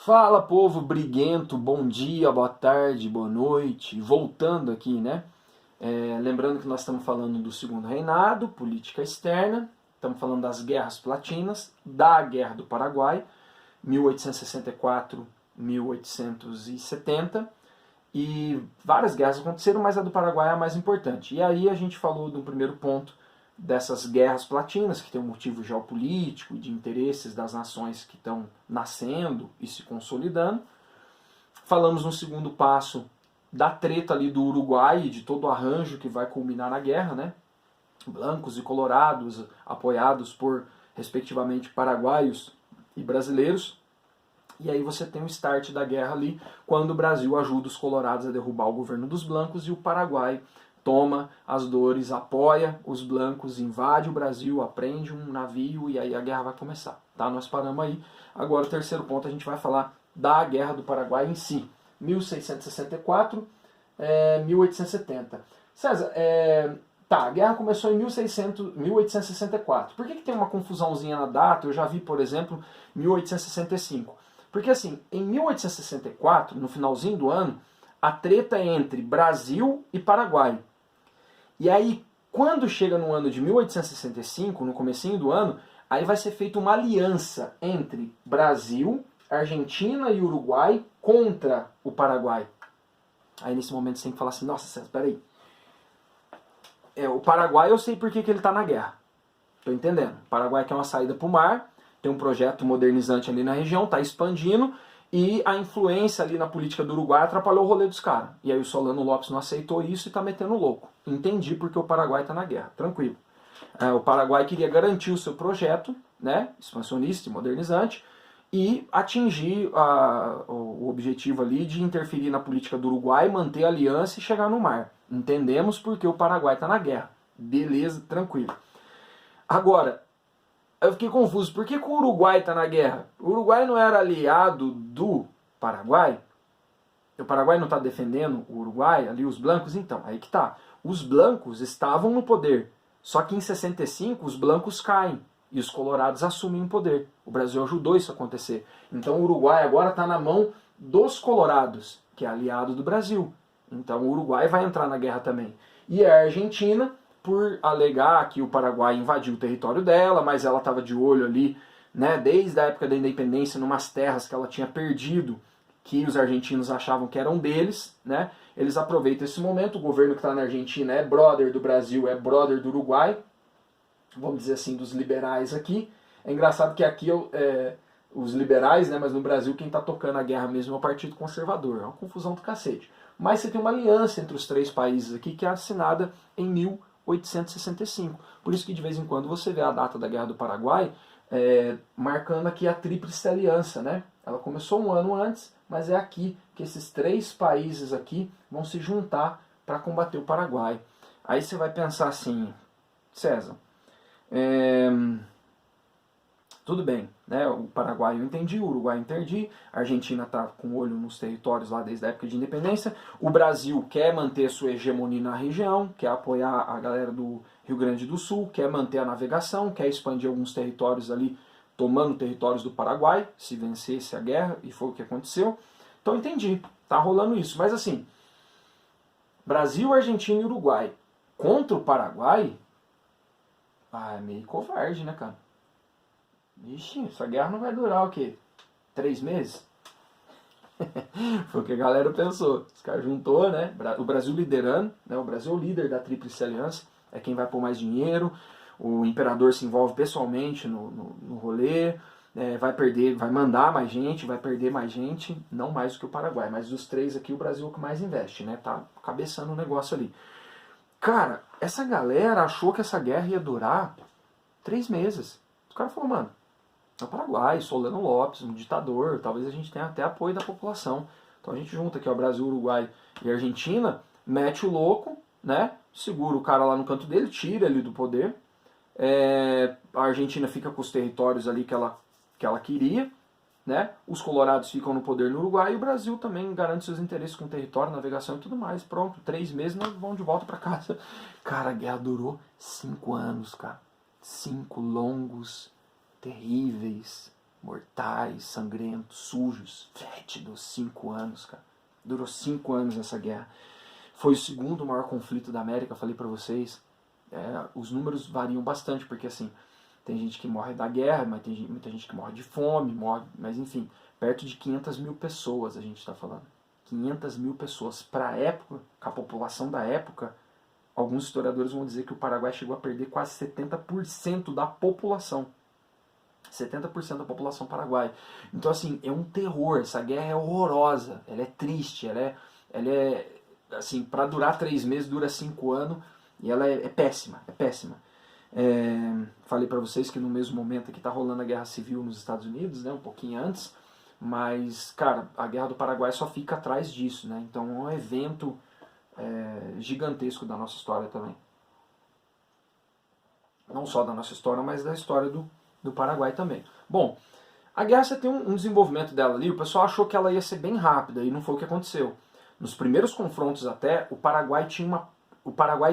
Fala, povo briguento, bom dia, boa tarde, boa noite. Voltando aqui, né? Lembrando que nós estamos falando do Segundo Reinado, política externa, estamos falando das guerras platinas, da Guerra do Paraguai, 1864-1870, e várias guerras aconteceram, mas a do Paraguai é a mais importante. E aí a gente falou do primeiro ponto dessas guerras platinas, que tem um motivo geopolítico e de interesses das nações que estão nascendo e se consolidando. Falamos no segundo passo da treta ali do Uruguai e de todo o arranjo que vai culminar na guerra, né? Blancos e colorados, apoiados por, respectivamente, paraguaios e brasileiros. E aí você tem o start da guerra ali, quando o Brasil ajuda os colorados a derrubar o governo dos blancos e o Paraguai toma as dores, apoia os blancos, invade o Brasil, aprende um navio e aí a guerra vai começar. Tá? Nós paramos aí. Agora o terceiro ponto a gente vai falar da Guerra do Paraguai em si. 1664, 1870. César, a guerra começou em 1864. Por que tem uma confusãozinha na data? Eu já vi, por exemplo, 1865. Porque assim, em 1864, no finalzinho do ano, a treta é entre Brasil e Paraguai. E aí, quando chega no ano de 1865, no comecinho do ano, aí vai ser feita uma aliança entre Brasil, Argentina e Uruguai contra o Paraguai. Aí nesse momento você tem que falar assim, nossa, César, peraí. O Paraguai eu sei por que ele está na guerra. Estou entendendo. O Paraguai quer uma saída para o mar, tem um projeto modernizante ali na região, está expandindo, e a influência ali na política do Uruguai atrapalhou o rolê dos caras. E aí o Solano Lopes não aceitou isso e está metendo louco. Entendi porque o Paraguai está na guerra, tranquilo. O Paraguai queria garantir o seu projeto, né, expansionista e modernizante, e atingir o objetivo ali de interferir na política do Uruguai, manter a aliança e chegar no mar. Entendemos porque o Paraguai está na guerra. Beleza, tranquilo. Agora, eu fiquei confuso. Por que o Uruguai está na guerra? O Uruguai não era aliado do Paraguai? O Paraguai não está defendendo o Uruguai, ali os blancos? Então, aí que tá. Os blancos estavam no poder. Só que em 65 os blancos caem e os colorados assumem o poder. O Brasil ajudou isso a acontecer. Então o Uruguai agora está na mão dos colorados, que é aliado do Brasil. Então o Uruguai vai entrar na guerra também. E a Argentina, por alegar que o Paraguai invadiu o território dela, mas ela estava de olho ali, né, desde a época da independência, numas terras que ela tinha perdido, que os argentinos achavam que eram deles, né? Eles aproveitam esse momento, o governo que está na Argentina é brother do Brasil, é brother do Uruguai, vamos dizer assim, dos liberais aqui. É engraçado que aqui os liberais, né, mas no Brasil quem está tocando a guerra mesmo é o Partido Conservador, é uma confusão do cacete. Mas você tem uma aliança entre os três países aqui que é assinada em 1865. Por isso que de vez em quando você vê a data da Guerra do Paraguai marcando aqui a Tríplice Aliança, né? Ela começou um ano antes, mas é aqui que esses três países aqui vão se juntar para combater o Paraguai. Aí você vai pensar assim, César, tudo bem, né? O Paraguai eu entendi, o Uruguai eu entendi, a Argentina está com o olho nos territórios lá desde a época de independência, o Brasil quer manter sua hegemonia na região, quer apoiar a galera do Rio Grande do Sul, quer manter a navegação, quer expandir alguns territórios ali, tomando territórios do Paraguai, se vencesse a guerra, e foi o que aconteceu. Então eu entendi, tá rolando isso. Mas assim, Brasil, Argentina e Uruguai contra o Paraguai, é meio covarde, né, cara? Ixi, essa guerra não vai durar o quê? 3 meses? Foi o que a galera pensou. Os caras juntou, né? O Brasil liderando, né? O Brasil é o líder da Tríplice Aliança, é quem vai pôr mais dinheiro, o imperador se envolve pessoalmente no rolê, vai perder, vai mandar mais gente, vai perder mais gente, não mais do que o Paraguai, mas dos três aqui o Brasil é o que mais investe, né? Tá cabeçando o negócio ali. Cara, essa galera achou que essa guerra ia durar 3 meses. O cara falou, mano, é o Paraguai, Solano Lopes, um ditador, talvez a gente tenha até apoio da população. Então a gente junta aqui, ó, Brasil, Uruguai e Argentina, mete o louco, né? Segura o cara lá no canto dele, tira ele do poder. A Argentina fica com os territórios ali que ela queria, né? Os colorados ficam no poder no Uruguai e o Brasil também garante seus interesses com território, navegação e tudo mais. Pronto, 3 meses nós vamos de volta para casa. Cara, a guerra durou 5 anos, cara. 5 longos, terríveis, mortais, sangrentos, sujos, fétidos, 5 anos, cara. Durou 5 anos essa guerra. Foi o segundo maior conflito da América, falei pra vocês. Os números variam bastante, porque assim, tem gente que morre da guerra, mas tem muita gente que morre de fome, mas enfim, perto de 500 mil pessoas a gente está falando. 500 mil pessoas. Para a época, com a população da época, alguns historiadores vão dizer que o Paraguai chegou a perder quase 70% da população. 70% da população paraguaia. Então, assim, é um terror. Essa guerra é horrorosa. Ela é triste. Ela é assim, para durar 3 meses, dura 5 anos. E ela é péssima. É péssima. Falei para vocês que no mesmo momento que está rolando a Guerra Civil nos Estados Unidos, né, um pouquinho antes. Mas, cara, a Guerra do Paraguai só fica atrás disso, né? Então é um evento gigantesco da nossa história também. Não só da nossa história, mas da história do Paraguai também. Bom, a guerra você tem um desenvolvimento dela ali, o pessoal achou que ela ia ser bem rápida e não foi o que aconteceu. Nos primeiros confrontos até, o Paraguai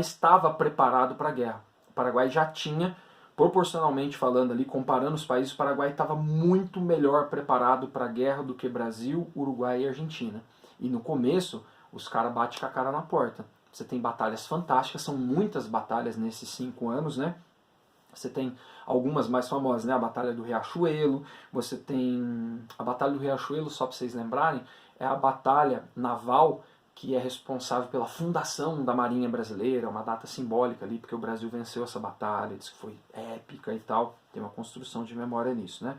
estava preparado para a guerra. O Paraguai já tinha, proporcionalmente falando ali, comparando os países, o Paraguai estava muito melhor preparado para a guerra do que Brasil, Uruguai e Argentina. E no começo, os caras batem com a cara na porta. Você tem batalhas fantásticas, são muitas batalhas nesses 5 anos, né? Você tem algumas mais famosas, né? A Batalha do Riachuelo, você tem a Batalha do Riachuelo, só para vocês lembrarem, é a batalha naval que é responsável pela fundação da Marinha Brasileira, uma data simbólica ali, porque o Brasil venceu essa batalha, diz que foi épica e tal, tem uma construção de memória nisso, né?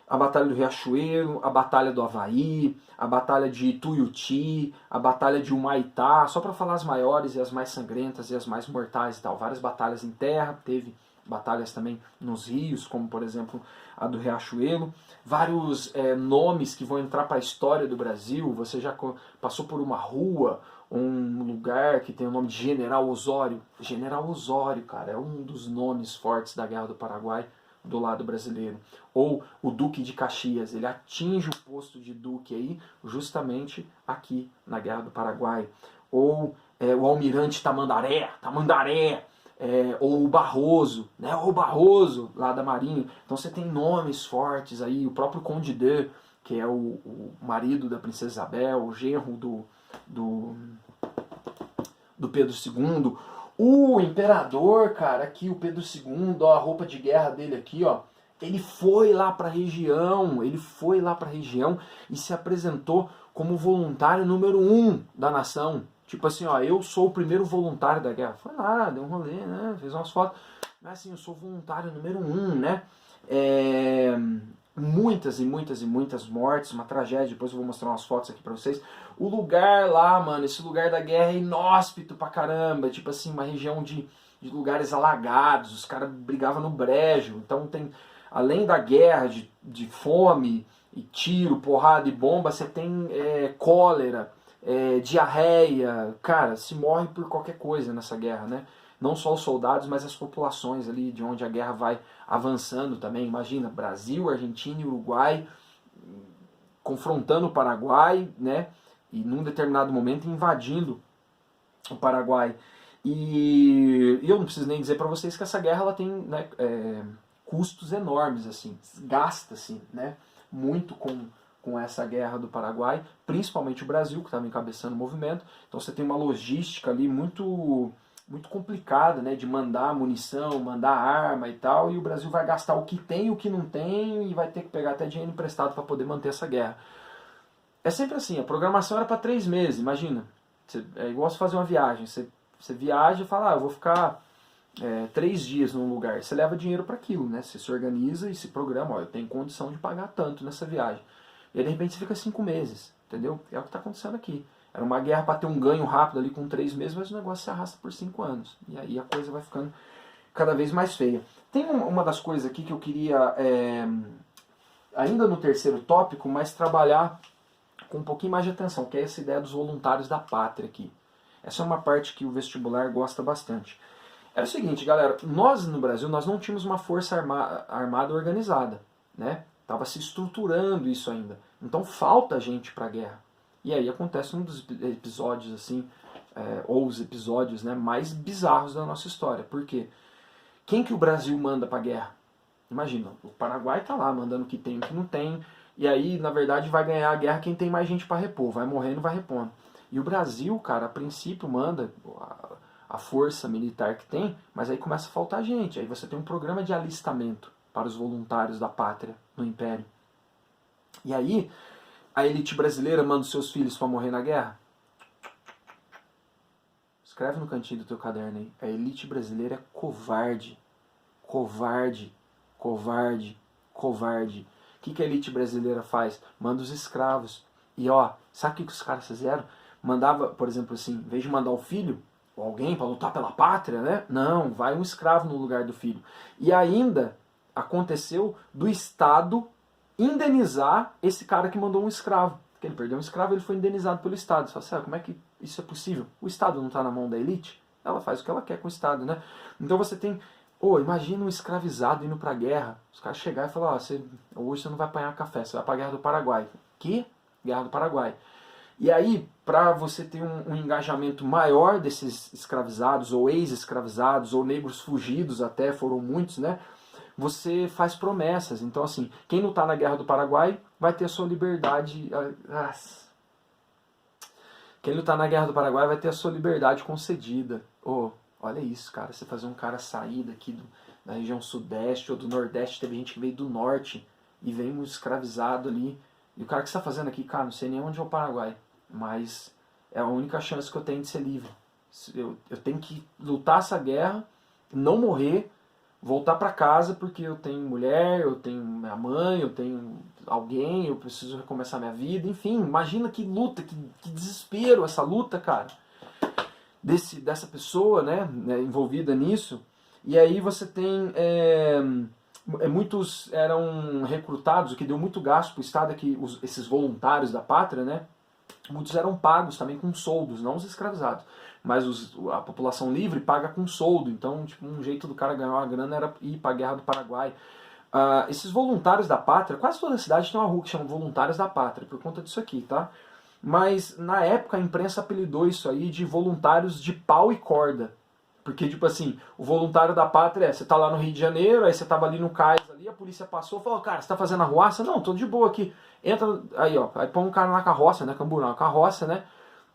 A Batalha do Riachuelo, a Batalha do Havaí, a Batalha de Ituiuti, a Batalha de Humaitá, só para falar as maiores e as mais sangrentas e as mais mortais e tal. Várias batalhas em terra, teve batalhas também nos rios, como por exemplo a do Riachuelo. Vários nomes que vão entrar para a história do Brasil. Você já passou por uma rua, um lugar que tem o nome de General Osório. General Osório, cara, é um dos nomes fortes da Guerra do Paraguai do lado brasileiro. Ou o Duque de Caxias, ele atinge o posto de Duque aí, justamente aqui na Guerra do Paraguai. Ou o Almirante Tamandaré, ou o Barroso, né? O Barroso lá da Marinha. Então você tem nomes fortes aí, o próprio Conde de, que é o marido da Princesa Isabel, o genro do Pedro II. O imperador, cara, aqui o Pedro II, ó, a roupa de guerra dele aqui, ó, ele foi lá para a região, e se apresentou como voluntário número 1 da nação. Tipo assim, ó, eu sou o primeiro voluntário da guerra. Foi lá, deu um rolê, né, fez umas fotos. Mas assim, eu sou voluntário número 1, né. Muitas e muitas e muitas mortes, uma tragédia, depois eu vou mostrar umas fotos aqui pra vocês. O lugar lá, mano, esse lugar da guerra é inóspito pra caramba, tipo assim, uma região de lugares alagados, os caras brigavam no brejo, então tem, além da guerra, de fome, e tiro, porrada e bomba, você tem cólera, diarreia, cara, se morre por qualquer coisa nessa guerra, né? Não só os soldados, mas as populações ali de onde a guerra vai avançando também. Imagina, Brasil, Argentina e Uruguai confrontando o Paraguai, né? E num determinado momento invadindo o Paraguai. E eu não preciso nem dizer para vocês que essa guerra ela tem, né, custos enormes, assim, gasta-se, né, muito com essa guerra do Paraguai, principalmente o Brasil, que estava encabeçando o movimento. Então você tem uma logística ali muito complicada, né, de mandar munição, mandar arma e tal, e o Brasil vai gastar o que tem e o que não tem, e vai ter que pegar até dinheiro emprestado para poder manter essa guerra. É sempre assim, a programação era para 3 meses, imagina. É igual você fazer uma viagem, você viaja e fala, eu vou ficar 3 dias num lugar, você leva dinheiro para aquilo, né? Você se organiza e se programa, ó, eu tenho condição de pagar tanto nessa viagem. E aí, de repente você fica 5 meses, entendeu? É o que está acontecendo aqui. Era uma guerra para ter um ganho rápido ali com 3 meses, mas o negócio se arrasta por 5 anos. E aí a coisa vai ficando cada vez mais feia. Tem uma das coisas aqui que eu queria, ainda no terceiro tópico, mas trabalhar com um pouquinho mais de atenção, que é essa ideia dos voluntários da pátria aqui. Essa é uma parte que o vestibular gosta bastante. É o seguinte, galera, nós no Brasil nós não tínhamos uma força armada organizada, né? Estava se estruturando isso ainda. Então falta gente para a guerra. E aí acontece um dos episódios, assim, ou os episódios, né, mais bizarros da nossa história. Por quê? Quem que o Brasil manda para a guerra? Imagina, o Paraguai tá lá mandando o que tem e o que não tem, e aí, na verdade, vai ganhar a guerra quem tem mais gente para repor, vai morrendo, vai repondo. E o Brasil, cara, a princípio manda a força militar que tem, mas aí começa a faltar gente. Aí você tem um programa de alistamento para os voluntários da pátria no Império. E aí, a elite brasileira manda os seus filhos para morrer na guerra? Escreve no cantinho do teu caderno aí. A elite brasileira é covarde. Covarde. Covarde. Covarde. O que a elite brasileira faz? Manda os escravos. E ó, sabe o que os caras fizeram? Mandava, por exemplo assim, em vez de mandar o filho, ou alguém para lutar pela pátria, né? Não, vai um escravo no lugar do filho. E ainda aconteceu do Estado indenizar esse cara que mandou um escravo. Porque ele perdeu um escravo, ele foi indenizado pelo Estado. Você fala assim, como é que isso é possível? O Estado não está na mão da elite? Ela faz o que ela quer com o Estado, né? Então você tem... imagina um escravizado indo pra guerra. Os caras chegarem e falar, hoje você não vai apanhar café, você vai pra Guerra do Paraguai. Que? Guerra do Paraguai. E aí, para você ter um engajamento maior desses escravizados, ou ex-escravizados, ou negros fugidos até, foram muitos, né? Você faz promessas. Então, assim, quem não está na Guerra do Paraguai vai ter a sua liberdade... Quem não está na Guerra do Paraguai vai ter a sua liberdade concedida. Olha isso, cara. Você fazer um cara sair daqui da região sudeste ou do nordeste. Teve gente que veio do norte e veio um escravizado ali. E o cara que está fazendo aqui, cara, não sei nem onde é o Paraguai. Mas é a única chance que eu tenho de ser livre. Eu tenho que lutar essa guerra, não morrer, voltar para casa porque eu tenho mulher, eu tenho minha mãe, eu tenho alguém, eu preciso recomeçar minha vida. Enfim, imagina que luta, que desespero essa luta, cara. Dessa pessoa, né, envolvida nisso. E aí você tem... muitos eram recrutados, o que deu muito gasto para o Estado é que esses voluntários da pátria, né, muitos eram pagos também com soldos, não os escravizados, mas a população livre paga com soldo. Então, tipo, um jeito do cara ganhar uma grana era ir para a Guerra do Paraguai. Esses voluntários da pátria, quase toda cidade tem uma rua que chama Voluntários da Pátria, por conta disso aqui, tá? Mas na época a imprensa apelidou isso aí de voluntários de pau e corda. Porque, tipo assim, o voluntário da pátria, você tá lá no Rio de Janeiro, aí você tava ali no cais, ali, a polícia passou, falou, cara, você tá fazendo arruaça? Não, tô de boa aqui. Entra, aí ó, aí põe um cara na carroça, né, camburão, carroça, né,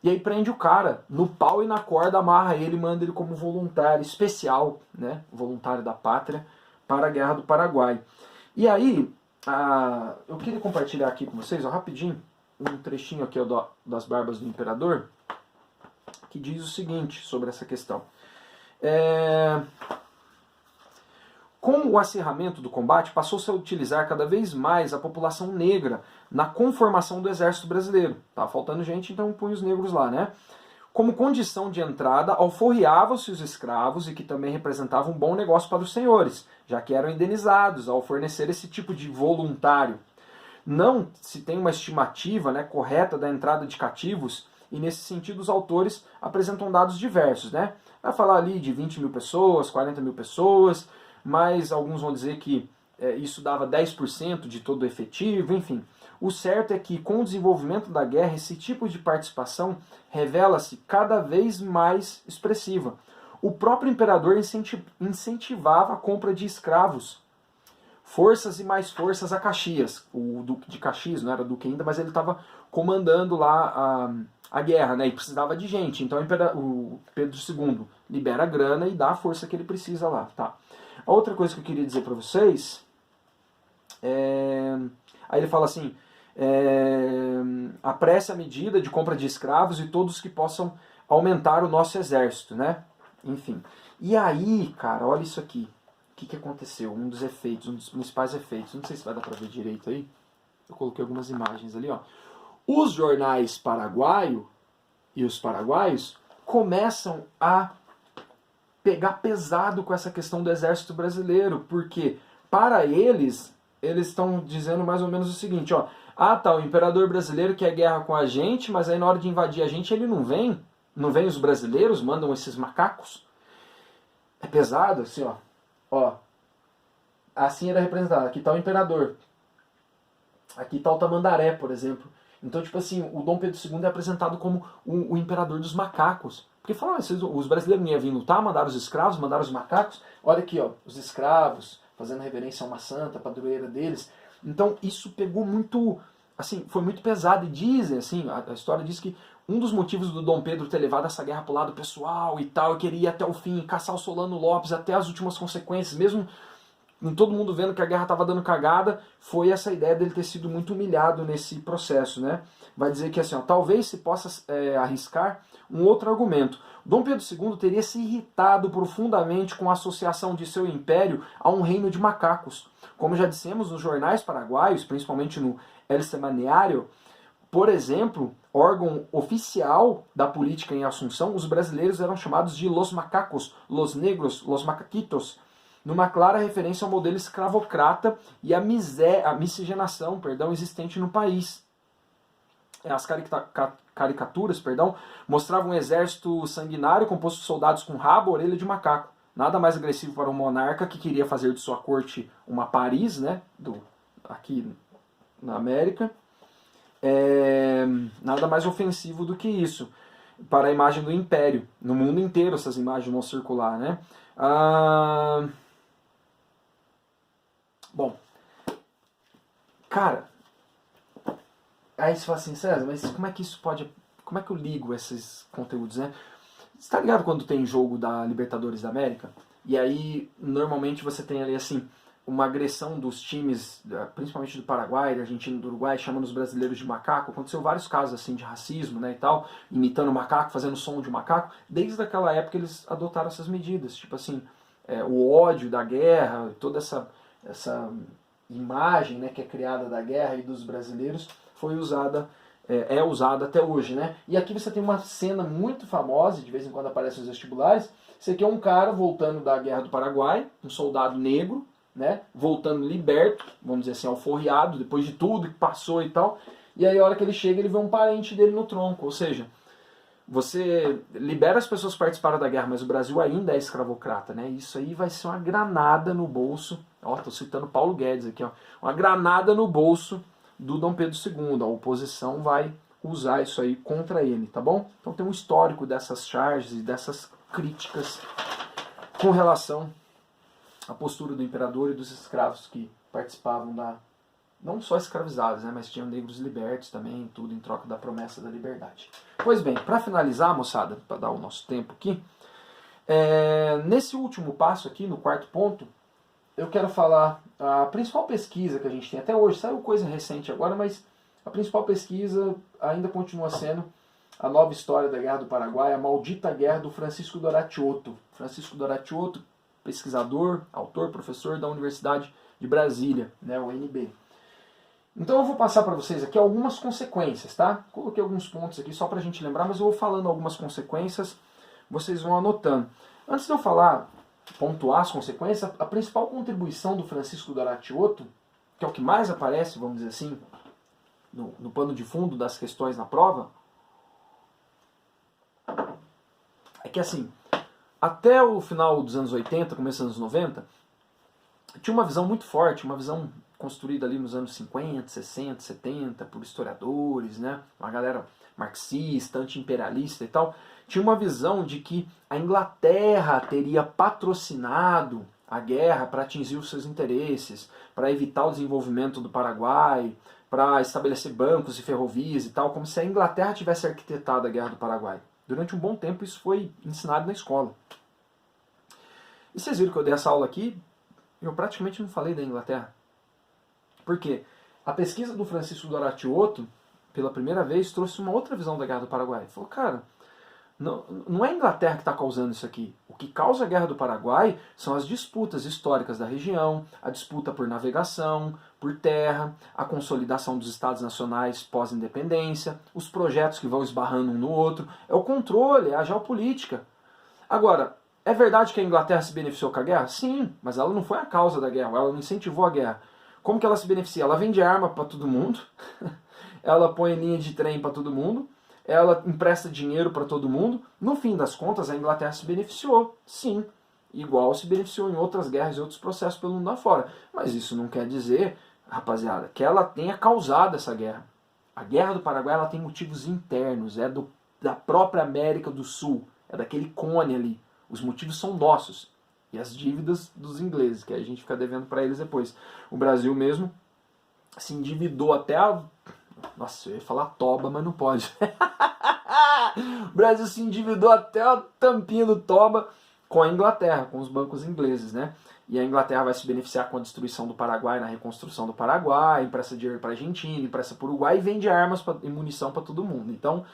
e aí prende o cara no pau e na corda, amarra ele, manda ele como voluntário especial, né, voluntário da pátria, para a Guerra do Paraguai. E aí, eu queria compartilhar aqui com vocês, ó, rapidinho, um trechinho aqui ó, das Barbas do Imperador, que diz o seguinte sobre essa questão. Com o acirramento do combate, passou-se a utilizar cada vez mais a população negra na conformação do exército brasileiro. Tá faltando gente, então põe os negros lá, né? Como condição de entrada, alforriavam-se os escravos e que também representavam um bom negócio para os senhores, já que eram indenizados ao fornecer esse tipo de voluntário. Não se tem uma estimativa, né, correta da entrada de cativos, e nesse sentido os autores apresentam dados diversos, né? Vai falar ali de 20 mil pessoas, 40 mil pessoas, mas alguns vão dizer que isso dava 10% de todo o efetivo, enfim. O certo é que com o desenvolvimento da guerra, esse tipo de participação revela-se cada vez mais expressiva. O próprio imperador incentivava a compra de escravos, forças e mais forças a Caxias. O duque de Caxias não era duque ainda, mas ele estava comandando lá a guerra, né? E precisava de gente. Então o Pedro II libera a grana e dá a força que ele precisa lá. Tá. A outra coisa que eu queria dizer para vocês aí ele fala assim, apresse a medida de compra de escravos e todos que possam aumentar o nosso exército, né? Enfim. E aí, cara, olha isso aqui. O que aconteceu? Um dos efeitos, um dos principais efeitos. Não sei se vai dar para ver direito aí. Eu coloquei algumas imagens ali, ó. Os jornais paraguaios e os paraguaios começam a pegar pesado com essa questão do exército brasileiro, porque para eles estão dizendo mais ou menos o seguinte, ó, tá, o imperador brasileiro quer guerra com a gente, mas aí na hora de invadir a gente ele não vem os brasileiros, mandam esses macacos. É pesado, assim, ó, assim era representado, aqui tá o imperador, aqui tá o Tamandaré, por exemplo. Então, tipo assim, o Dom Pedro II é apresentado como o imperador dos macacos. Porque falaram, os brasileiros não iam vir lutar, mandaram os escravos, mandaram os macacos. Olha aqui, ó, os escravos, fazendo reverência a uma santa, a padroeira deles. Então isso pegou muito, assim, foi muito pesado. E dizem, assim, a história diz que um dos motivos do Dom Pedro ter levado essa guerra pro lado pessoal e tal, e queria ir até o fim, caçar o Solano Lopes até as últimas consequências, mesmo com todo mundo vendo que a guerra estava dando cagada, foi essa ideia dele ter sido muito humilhado nesse processo, né? Vai dizer que assim, ó, talvez se possa arriscar um outro argumento. Dom Pedro II teria se irritado profundamente com a associação de seu império a um reino de macacos. Como já dissemos nos jornais paraguaios, principalmente no El Semanario, por exemplo, órgão oficial da política em Assunção, os brasileiros eram chamados de los macacos, los negros, los macaquitos, numa clara referência ao modelo escravocrata e à miscigenação, existente no país. As caricaturas, mostravam um exército sanguinário composto de soldados com rabo, orelha de macaco. Nada mais agressivo para um monarca que queria fazer de sua corte uma Paris, né, aqui na América. Nada mais ofensivo do que isso para a imagem do império. No mundo inteiro essas imagens vão circular, né? Bom, cara, aí você fala assim, César, mas como é que isso pode, como é que eu ligo esses conteúdos, né? Você tá ligado quando tem jogo da Libertadores da América? E aí, normalmente você tem ali, assim, uma agressão dos times, principalmente do Paraguai, da Argentina e do Uruguai, chamando os brasileiros de macaco. Aconteceu vários casos, assim, de racismo, né, e tal, imitando macaco, fazendo som de macaco. Desde aquela época eles adotaram essas medidas, tipo assim, o ódio da guerra, toda essa imagem, né, que é criada da guerra e dos brasileiros foi usada, é usada até hoje, né? E aqui você tem uma cena muito famosa, de vez em quando aparece nos vestibulares. Esse aqui é um cara voltando da Guerra do Paraguai, um soldado negro, né, voltando liberto, vamos dizer assim, alforriado, depois de tudo que passou e tal. E aí a hora que ele chega, ele vê um parente dele no tronco, ou seja, você libera as pessoas que participaram da guerra, mas o Brasil ainda é escravocrata, né? Isso aí vai ser uma granada no bolso. Ó, tô citando Paulo Guedes aqui, ó. Uma granada no bolso do Dom Pedro II. A oposição vai usar isso aí contra ele, tá bom? Então tem um histórico dessas charges e dessas críticas com relação à postura do imperador e dos escravos que participavam da... Não só escravizados, né, mas tinham negros libertos também, tudo em troca da promessa da liberdade. Pois bem, para finalizar, moçada, para dar o nosso tempo aqui, nesse último passo aqui, no quarto ponto, eu quero falar a principal pesquisa que a gente tem até hoje, saiu coisa recente agora, mas a principal pesquisa ainda continua sendo a nova história da Guerra do Paraguai, a maldita guerra do Francisco Doratioto. Francisco Doratioto, pesquisador, autor, professor da Universidade de Brasília, né, UNB. Então eu vou passar para vocês aqui algumas consequências, tá? Coloquei alguns pontos aqui só para a gente lembrar, mas eu vou falando algumas consequências, vocês vão anotando. Antes de eu falar, pontuar as consequências, a principal contribuição do Francisco Doratioto, que é o que mais aparece, vamos dizer assim, no pano de fundo das questões na prova, é que assim, até o final dos anos 80, começo dos anos 90, tinha uma visão muito forte, uma visão construída ali nos anos 50, 60, 70, por historiadores, né? Uma galera marxista, anti-imperialista e tal, tinha uma visão de que a Inglaterra teria patrocinado a guerra para atingir os seus interesses, para evitar o desenvolvimento do Paraguai, para estabelecer bancos e ferrovias e tal, como se a Inglaterra tivesse arquitetado a Guerra do Paraguai. Durante um bom tempo isso foi ensinado na escola. E vocês viram que eu dei essa aula aqui, eu praticamente não falei da Inglaterra. Por quê? A pesquisa do Francisco Doratioto, pela primeira vez, trouxe uma outra visão da Guerra do Paraguai. Ele falou, cara, não é a Inglaterra que está causando isso aqui. O que causa a Guerra do Paraguai são as disputas históricas da região, a disputa por navegação, por terra, a consolidação dos estados nacionais pós-independência, os projetos que vão esbarrando um no outro, é o controle, é a geopolítica. Agora, é verdade que a Inglaterra se beneficiou com a guerra? Sim, mas ela não foi a causa da guerra, ela não incentivou a guerra. Como que ela se beneficia? Ela vende arma para todo mundo, ela põe linha de trem para todo mundo, ela empresta dinheiro para todo mundo. No fim das contas, a Inglaterra se beneficiou, sim, igual se beneficiou em outras guerras e outros processos pelo mundo afora. Mas isso não quer dizer, rapaziada, que ela tenha causado essa guerra. A Guerra do Paraguai ela tem motivos internos, da própria América do Sul, é daquele cone ali. Os motivos são nossos. e as dívidas dos ingleses, que a gente fica devendo para eles depois. O Brasil mesmo se endividou até a... Nossa, eu ia falar toba, mas não pode. O Brasil se endividou até a tampinha do toba com a Inglaterra, com os bancos ingleses, né? E a Inglaterra vai se beneficiar com a destruição do Paraguai, na reconstrução do Paraguai, empresta dinheiro para a Argentina, empresta para o Uruguai e vende armas e munição para todo mundo. Então,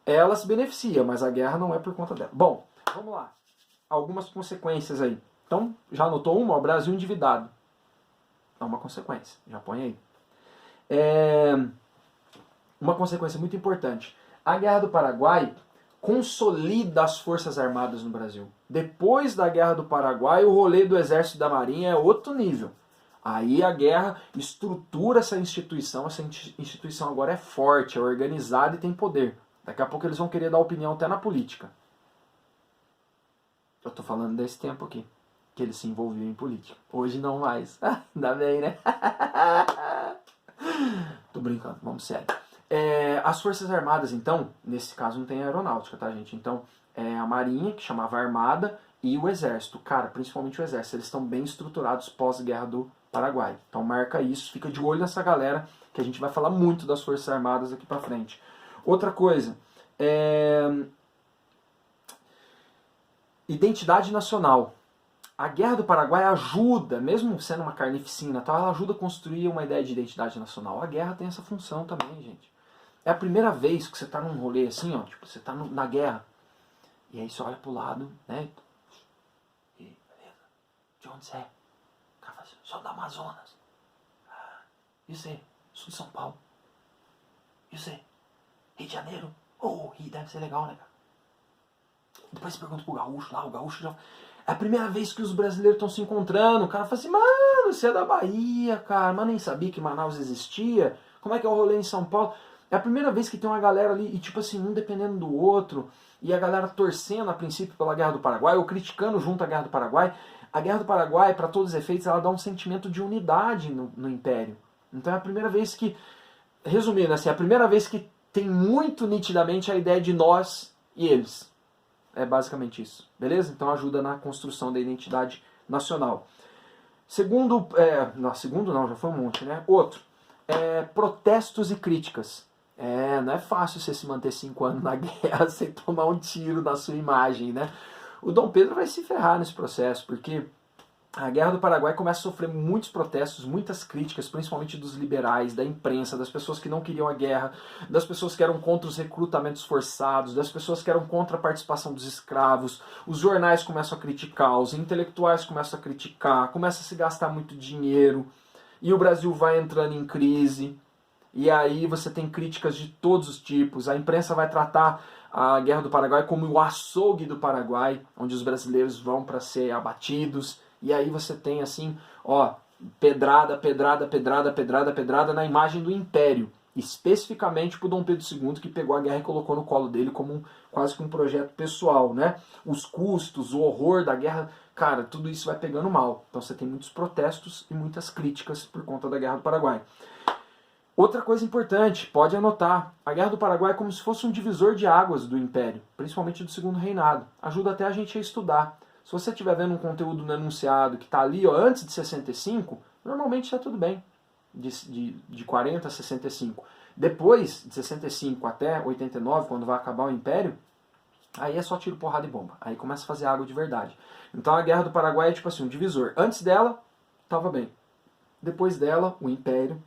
ela se beneficia, mas a guerra não é por conta dela. Bom, vamos lá. Algumas consequências aí. Então, já anotou uma? O Brasil endividado. É uma consequência. Já põe aí. Uma consequência muito importante. A Guerra do Paraguai consolida as Forças Armadas no Brasil. Depois da Guerra do Paraguai, o rolê do Exército e da Marinha é outro nível. Aí a guerra estrutura essa instituição agora é forte, é organizada e tem poder. Daqui a pouco eles vão querer dar opinião até na política. Eu tô falando desse tempo aqui, que eles se envolviam em política. Hoje não mais. Ainda bem, né? Tô brincando, vamos sério. As Forças Armadas, então, nesse caso não tem aeronáutica, tá, gente? Então, a Marinha, que chamava Armada, e o Exército. Cara, principalmente o Exército. Eles estão bem estruturados pós-Guerra do Paraguai. Então, marca isso, fica de olho nessa galera, que a gente vai falar muito das Forças Armadas aqui pra frente. Outra coisa, identidade nacional. A Guerra do Paraguai ajuda, mesmo sendo uma carnificina, tá, ela ajuda a construir uma ideia de identidade nacional. A guerra tem essa função também, gente. É a primeira vez que você tá num rolê assim, ó, tipo, você tá na guerra, e aí você olha pro lado, né? E, beleza, de onde você é? O cara fala assim, sou do Amazonas. E você? Sou de São Paulo. E você? Rio de Janeiro? Oh, Rio deve ser legal, né, cara? Depois você pergunta pro gaúcho lá, o gaúcho já... É a primeira vez que os brasileiros estão se encontrando. O cara fala assim, mano, você é da Bahia, cara, mas nem sabia que Manaus existia. Como é que é o rolê em São Paulo? É a primeira vez que tem uma galera ali, e tipo assim, um dependendo do outro, e a galera torcendo a princípio pela Guerra do Paraguai, ou criticando junto a Guerra do Paraguai. A Guerra do Paraguai, para todos os efeitos, ela dá um sentimento de unidade no Império. Então é a primeira vez que, resumindo assim, é a primeira vez que tem muito nitidamente a ideia de nós e eles. É basicamente isso, beleza? Então ajuda na construção da identidade nacional. Segundo, segundo não, já foi um monte, né? Outro, protestos e críticas. Não é fácil você se manter 5 anos na guerra sem tomar um tiro na sua imagem, né? O Dom Pedro vai se ferrar nesse processo, porque a Guerra do Paraguai começa a sofrer muitos protestos, muitas críticas, principalmente dos liberais, da imprensa, das pessoas que não queriam a guerra, das pessoas que eram contra os recrutamentos forçados, das pessoas que eram contra a participação dos escravos. Os jornais começam a criticar, os intelectuais começam a criticar, começa a se gastar muito dinheiro, e o Brasil vai entrando em crise, e aí você tem críticas de todos os tipos. A imprensa vai tratar a Guerra do Paraguai como o açougue do Paraguai, onde os brasileiros vão para ser abatidos. E aí você tem assim, ó, pedrada, pedrada, pedrada, pedrada, pedrada na imagem do Império. Especificamente pro Dom Pedro II, que pegou a guerra e colocou no colo dele como quase que um projeto pessoal, né? Os custos, o horror da guerra, cara, tudo isso vai pegando mal. Então você tem muitos protestos e muitas críticas por conta da Guerra do Paraguai. Outra coisa importante, pode anotar, a Guerra do Paraguai é como se fosse um divisor de águas do Império, principalmente do Segundo Reinado. Ajuda até a gente a estudar. Se você estiver vendo um conteúdo no enunciado que está ali, ó, antes de 65, normalmente está tudo bem, de 40 a 65. Depois de 65 até 89, quando vai acabar o Império, aí é só tiro, porrada e bomba. Aí começa a fazer água de verdade. Então a Guerra do Paraguai é tipo assim, um divisor. Antes dela, estava bem. Depois dela, o Império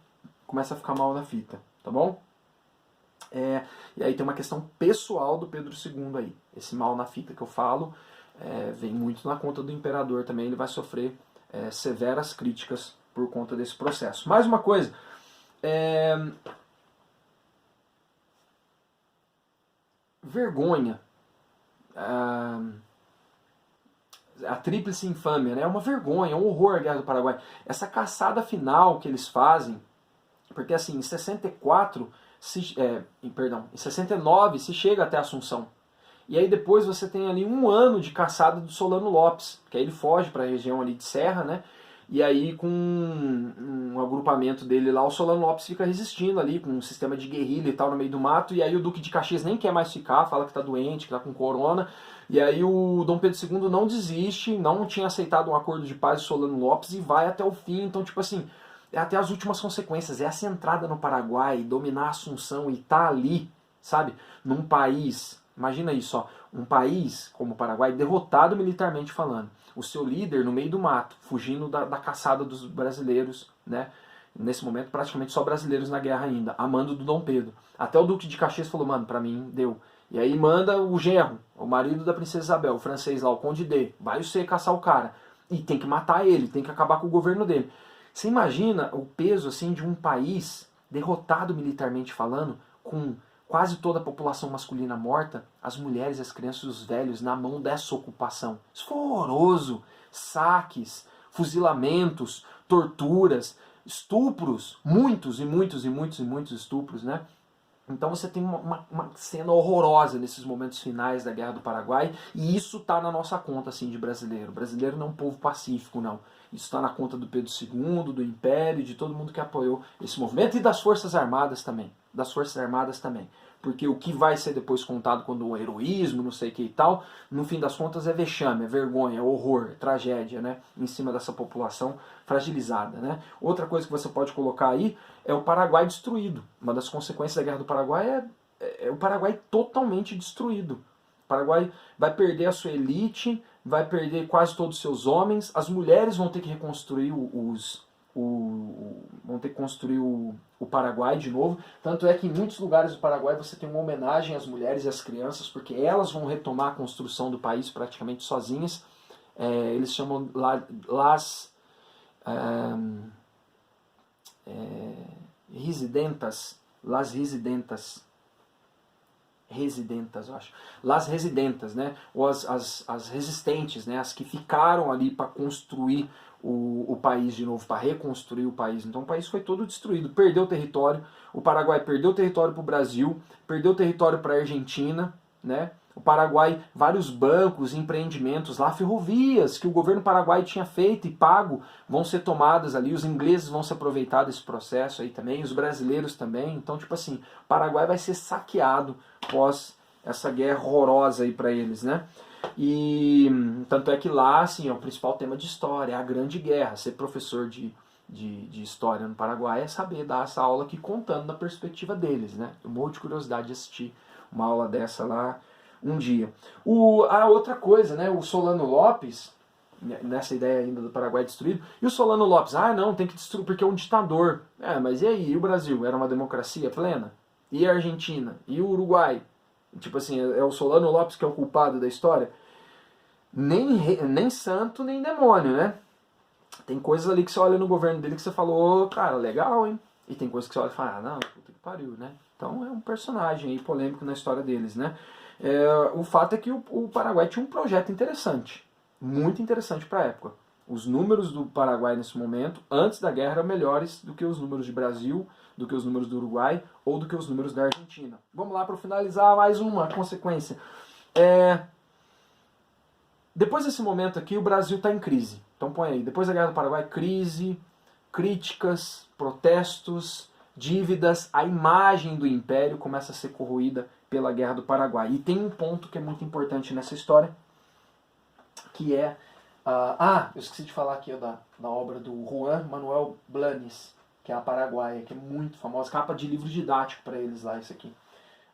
começa a ficar mal na fita, tá bom? E aí tem uma questão pessoal do Pedro II aí. Esse mal na fita que eu falo vem muito na conta do imperador também. Ele vai sofrer severas críticas por conta desse processo. Mais uma coisa. Vergonha. A tríplice infâmia, né? É uma vergonha, é um horror a Guerra do Paraguai. Essa caçada final que eles fazem, porque assim, em 64, em 69 se chega até Assunção. E aí depois você tem ali 1 ano de caçada do Solano Lopes, que aí ele foge para a região ali de Serra, né? e aí com um agrupamento dele lá, o Solano Lopes fica resistindo ali, com um sistema de guerrilha e tal no meio do mato, e aí o Duque de Caxias nem quer mais ficar, fala que tá doente, que tá com corona, e aí o Dom Pedro II não desiste, não tinha aceitado um acordo de paz do Solano Lopes e vai até o fim, então tipo assim, é até as últimas consequências, é essa entrada no Paraguai, dominar a Assunção e tá ali, sabe, num país, imagina isso, ó, um país como o Paraguai derrotado militarmente falando, o seu líder no meio do mato, fugindo da caçada dos brasileiros, né? Nesse momento praticamente só brasileiros na guerra ainda, a mando do Dom Pedro. Até o Duque de Caxias falou, mano, pra mim deu. E aí manda o genro, o marido da princesa Isabel, o francês lá, o Conde D, vai você caçar o cara. E tem que matar ele, tem que acabar com o governo dele. Você imagina o peso assim de um país derrotado militarmente falando, com quase toda a população masculina morta, as mulheres, as crianças e os velhos na mão dessa ocupação. Isso foi horroroso. Saques, fuzilamentos, torturas, estupros, muitos e muitos e muitos e muitos estupros, né? Então você tem uma cena horrorosa nesses momentos finais da Guerra do Paraguai, e isso está na nossa conta assim, de brasileiro. O brasileiro não é um povo pacífico, não. Isso está na conta do Pedro II, do Império, de todo mundo que apoiou esse movimento e das Forças Armadas também. Das Forças Armadas também. Porque o que vai ser depois contado quando o heroísmo, não sei o que e tal, no fim das contas é vexame, é vergonha, é horror, é tragédia, né? Em cima dessa população fragilizada, né? Outra coisa que você pode colocar aí é o Paraguai destruído. Uma das consequências da Guerra do Paraguai é o Paraguai totalmente destruído. O Paraguai vai perder a sua elite, vai perder quase todos os seus homens, as mulheres vão ter que reconstruir vão ter que construir o Paraguai de novo. Tanto é que em muitos lugares do Paraguai você tem uma homenagem às mulheres e às crianças, porque elas vão retomar a construção do país praticamente sozinhas. Eles chamam residentas, eu acho. Las residentas, né? Ou as resistentes, né? As que ficaram ali para construir o país de novo, para reconstruir o país. Então o país foi todo destruído, perdeu território. O Paraguai perdeu território para o Brasil, perdeu território para a Argentina, né? O Paraguai, vários bancos, empreendimentos lá, ferrovias que o governo paraguai tinha feito e pago, vão ser tomadas ali, os ingleses vão se aproveitar desse processo aí também, os brasileiros também. Então, tipo assim, o Paraguai vai ser saqueado pós essa guerra horrorosa aí para eles, né? E tanto é que lá, assim, é o principal tema de história, é a Grande Guerra. Ser professor de história no Paraguai é saber dar essa aula aqui contando da perspectiva deles, né? Eu morro de curiosidade de assistir uma aula dessa lá um dia. A outra coisa, né? O Solano Lopes, nessa ideia ainda do Paraguai destruído, e o Solano Lopes, não, tem que destruir porque é um ditador. Mas e aí? E o Brasil? Era uma democracia plena? E a Argentina? E o Uruguai? Tipo assim, é o Solano Lopes que é o culpado da história? Nem santo, nem demônio, né? Tem coisas ali que você olha no governo dele que você falou, cara, legal, hein? E tem coisas que você olha e fala, não, puta que pariu, né? Então é um personagem aí polêmico na história deles, né? O fato é que o Paraguai tinha um projeto interessante, muito interessante para a época. Os números do Paraguai nesse momento, antes da guerra, eram melhores do que os números de Brasil, do que os números do Uruguai ou do que os números da Argentina. Vamos lá para finalizar mais uma consequência. Depois desse momento aqui, o Brasil está em crise. Então põe aí, depois da Guerra do Paraguai, crise, críticas, protestos, dívidas, a imagem do Império começa a ser corroída pela Guerra do Paraguai. E tem um ponto que é muito importante nessa história, que é... eu esqueci de falar aqui da obra do Juan Manuel Blanes, que é a paraguaia, que é muito famosa, capa de livro didático para eles lá, isso aqui.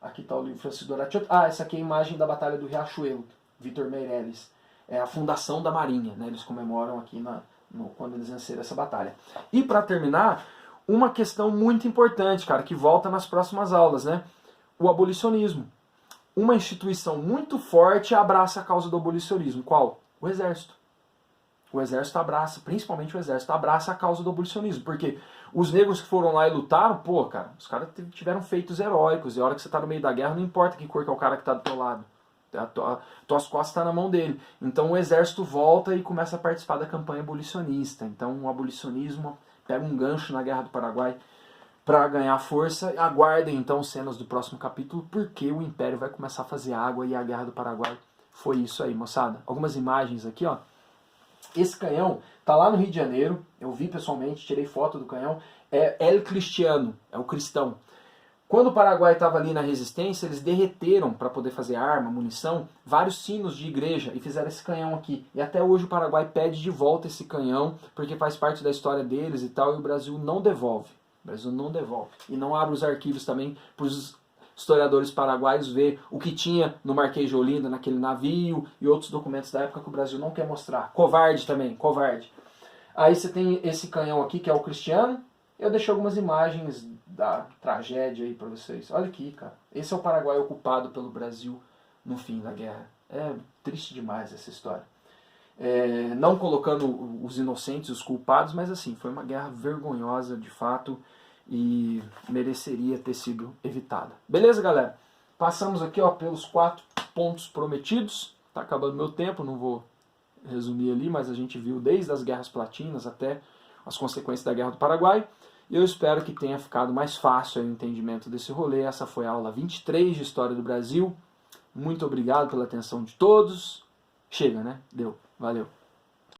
Aqui está o livro Francisco Dorati. Essa aqui é a imagem da Batalha do Riachuelo, Vitor Meirelles. É a fundação da Marinha, né? Eles comemoram aqui quando eles venceram essa batalha. E para terminar, uma questão muito importante, cara, que volta nas próximas aulas, né? O abolicionismo. Uma instituição muito forte abraça a causa do abolicionismo. Qual? O Exército. O Exército abraça, principalmente o Exército, abraça a causa do abolicionismo. Porque os negros que foram lá e lutaram, cara, os caras tiveram feitos heróicos. E a hora que você tá no meio da guerra, não importa que cor que é o cara que tá do teu lado. Tuas costas estão na mão dele. Então o Exército volta e começa a participar da campanha abolicionista. Então o abolicionismo pega um gancho na Guerra do Paraguai para ganhar força. Aguardem então cenas do próximo capítulo, porque o Império vai começar a fazer água e a Guerra do Paraguai foi isso aí, moçada. Algumas imagens aqui, ó. Esse canhão tá lá no Rio de Janeiro, eu vi pessoalmente, tirei foto do canhão, é El Cristiano, é o cristão. Quando o Paraguai estava ali na resistência, eles derreteram, para poder fazer arma, munição, vários sinos de igreja e fizeram esse canhão aqui. E até hoje o Paraguai pede de volta esse canhão, porque faz parte da história deles e tal, e o Brasil não devolve. O Brasil não devolve. E não abre os arquivos também para os historiadores paraguaios ver o que tinha no Marquês de Olinda, naquele navio, e outros documentos da época que o Brasil não quer mostrar. Covarde também, covarde. Aí você tem esse canhão aqui, que é o Cristiano. Eu deixei algumas imagens da tragédia aí para vocês. Olha aqui, cara. Esse é o Paraguai ocupado pelo Brasil no fim da guerra. É triste demais essa história. Não colocando os inocentes, os culpados, mas assim, foi uma guerra vergonhosa de fato e mereceria ter sido evitada. Beleza, galera? Passamos aqui ó, pelos 4 pontos prometidos. Tá acabando meu tempo, não vou resumir ali, mas a gente viu desde as guerras platinas até as consequências da Guerra do Paraguai. E eu espero que tenha ficado mais fácil o entendimento desse rolê. Essa foi a aula 23 de História do Brasil. Muito obrigado pela atenção de todos. Chega, né? Deu. Valeu.